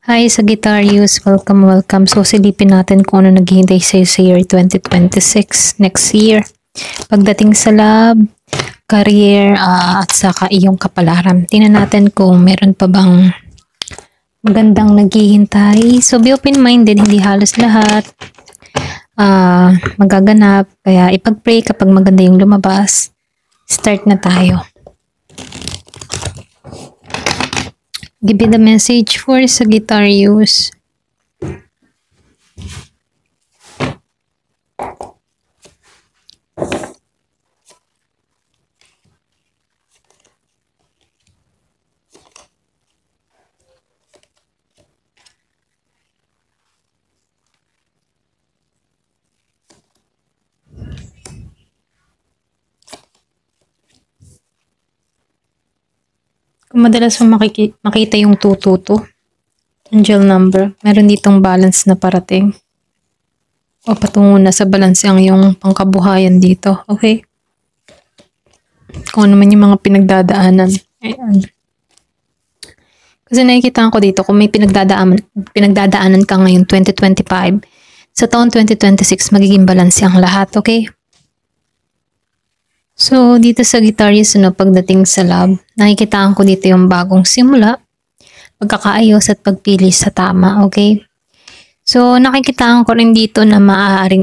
Hi Sagittarius, welcome. So silipin natin kung ano naghihintay sa'yo sa year 2026, next year. Pagdating sa love, career, at saka iyong kapalaran. Tingnan natin kung meron pa bang magandang naghihintay. So be open-minded, hindi halos lahat magaganap. Kaya ipag-pray kapag maganda yung lumabas. Start na tayo. Give me the message for Sagittarius. Kung madalas mo makita yung 222, angel number, meron ditong balance na parating. O patungo na sa balance ang yung pangkabuhayan dito. Okay? Kung ano man yung mga pinagdadaanan. Ayan. Kasi nakikita ko dito, kung may pinagdadaanan ka ngayon 2025, sa taon 2026, magiging balanse ang lahat. Okay? So, dito sa Sagittarius, pagdating sa love, nakikitaan ko dito yung bagong simula, pagkakaayos at pagpili sa tama, okay? So, nakikitaan ko rin dito na maaaring,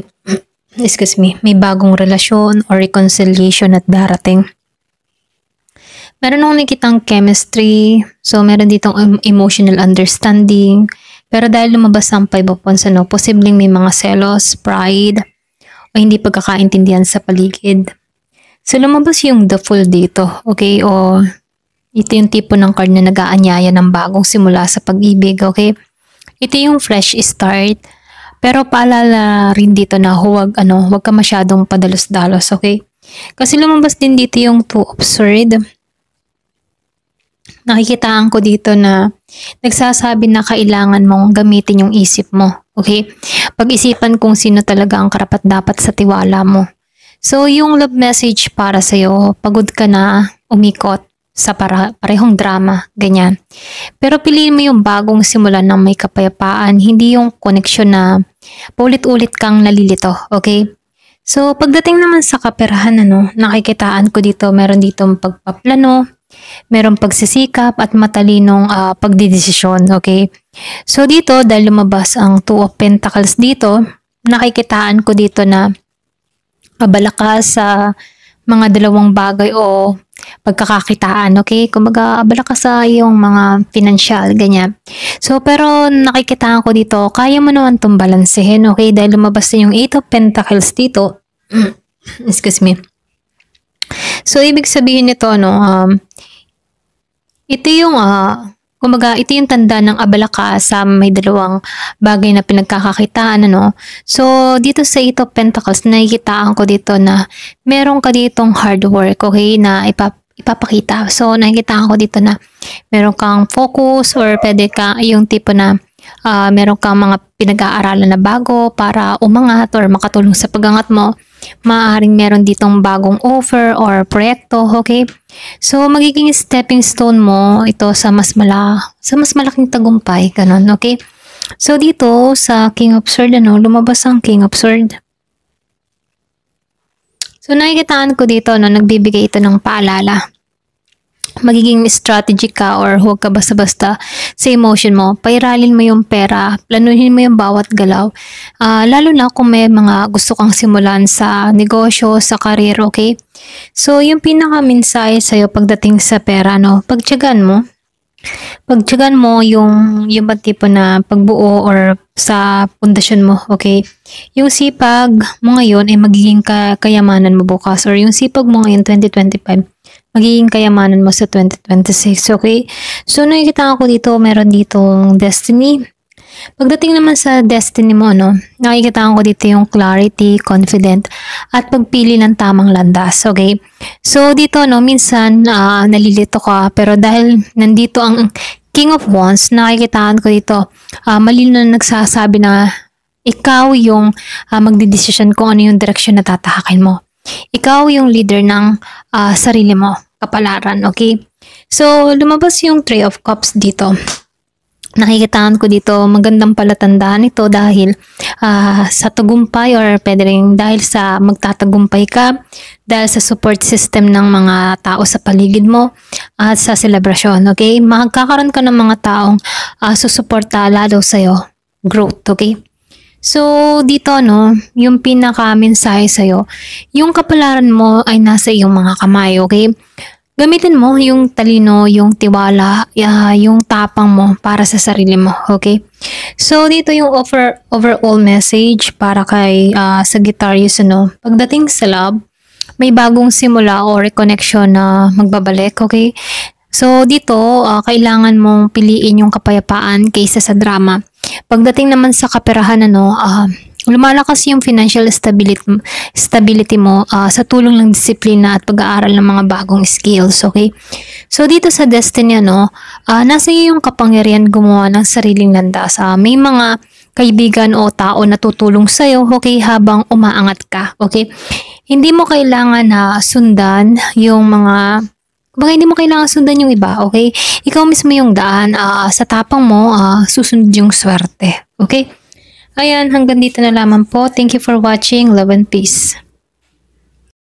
may bagong relasyon or reconciliation at darating. Meron akong nakikitang chemistry, so meron ditong emotional understanding, pero dahil lumabas ang 5 of Wands, posibleng may mga selos, pride, o hindi pagkakaintindihan sa paligid. So, lumabas yung the fool dito, okay? O ito yung tipo ng card na nag-aanyaya ng bagong simula sa pag-ibig, okay? Ito yung fresh start. Pero paalala rin dito na huwag ka masyadong padalos-dalos, okay? Kasi lumabas din dito yung 2 of Swords. Nakikitaan ko dito na nagsasabi na kailangan mong gamitin yung isip mo, okay? Pag-isipan kung sino talaga ang karapat-dapat sa tiwala mo. So, yung love message para sa'yo, pagod ka na umikot sa parehong drama, ganyan. Pero piliin mo yung bagong simulan ng may kapayapaan, hindi yung connection na paulit-ulit kang nalilito, okay? So, pagdating naman sa kaperahan, nakikitaan ko dito, meron ditong pagpaplano, meron pagsisikap at matalinong pagdidesisyon, okay? So, dito, dahil lumabas ang 2 of Pentacles dito, nakikitaan ko dito na abala ka sa mga dalawang bagay o pagkakakitaan, okay? Kumbaga, abala ka sa iyong mga financial, ganyan. So, pero nakikitaan ko dito, kaya mo naman itong balansehin, okay? Dahil lumabas na yung 8 of Pentacles dito. Excuse me. So, ibig sabihin nito, ito yung, kumbaga, ito yung tanda ng abala ka sa may dalawang bagay na pinagkakakitaan, So, dito sa 8 of Pentacles, nakikitaan ko dito na meron ka ditong hard work, okay, na ipapakita. So, nakikitaan ko dito na meron kang focus or pwede ka yung tipo na meron kang mga pinag-aaralan na bago para umangat or makatulong sa pag-angat mo. Maaaring meron ditong bagong offer or proyekto, okay? So, magiging stepping stone mo ito sa mas malaking tagumpay, ganun, okay? So, dito sa King of Swords, lumabas ang King of Swords. So, nakikitaan ko dito, nagbibigay ito ng paalala. Magiging strategic ka or huwag ka basta-basta sa emotion mo. Pairalin mo yung pera, planuhin mo yung bawat galaw. Lalo na kung may mga gusto kang simulan sa negosyo, sa career, okay? So, yung pinaka-mensahe sa'yo pagdating sa pera, pagtiyagan mo. Pagtiyagan mo yung tipo na pagbuo or sa pundasyon mo, okay? Yung sipag mo ngayon ay magiging kayamanan mo bukas, or yung sipag mo ngayon 2025, magiging kayamanan mo sa 2026, okay? So, nakikita ko dito, meron ditong destiny. Pagdating naman sa destiny mo, nakikita ko dito yung clarity, confident, at pagpili ng tamang landas, okay? So, dito, minsan, nalilito ka, pero dahil nandito ang King of Wands, nakikitaan ko dito, malino na nagsasabi na ikaw yung magdidesisyon kung ano yung direksyon na tatahakin mo. Ikaw yung leader ng sarili mo, kapalaran, okay? So, lumabas yung 3 of Cups dito. Nakikitaan ko dito magandang palatandaan ito dahil sa tagumpay or pwede rin dahil sa magtatagumpay ka, dahil sa support system ng mga tao sa paligid mo at sa selebrasyon, okay? Magkakaroon ka ng mga taong susuporta lalo sa'yo, growth, okay? So, dito yung pinaka-mensahe sa'yo, yung kapalaran mo ay nasa iyong mga kamay, okay? Gamitin mo yung talino, yung tiwala, yung tapang mo para sa sarili mo, okay? So, dito yung overall message para kay Sagittarius, Pagdating sa love, may bagong simula or reconnection na magbabalik, okay? So, dito, kailangan mong piliin yung kapayapaan kaysa sa drama. Pagdating naman sa kaperahan, lumalakas yung financial stability mo sa tulong ng disiplina at pag-aaral ng mga bagong skills, okay? So, dito sa destiny, nasa iyo yung kapangyarihan gumawa ng sariling landas. May mga kaibigan o tao na tutulong sa'yo, okay, habang umaangat ka, okay? Hindi mo kailangan sundan yung mga hindi mo kailangan sundan yung iba, okay? Ikaw mismo yung daan, sa tapang mo, susunod yung swerte, okay? Ayan, hanggang dito na lamang po. Thank you for watching. Love and peace.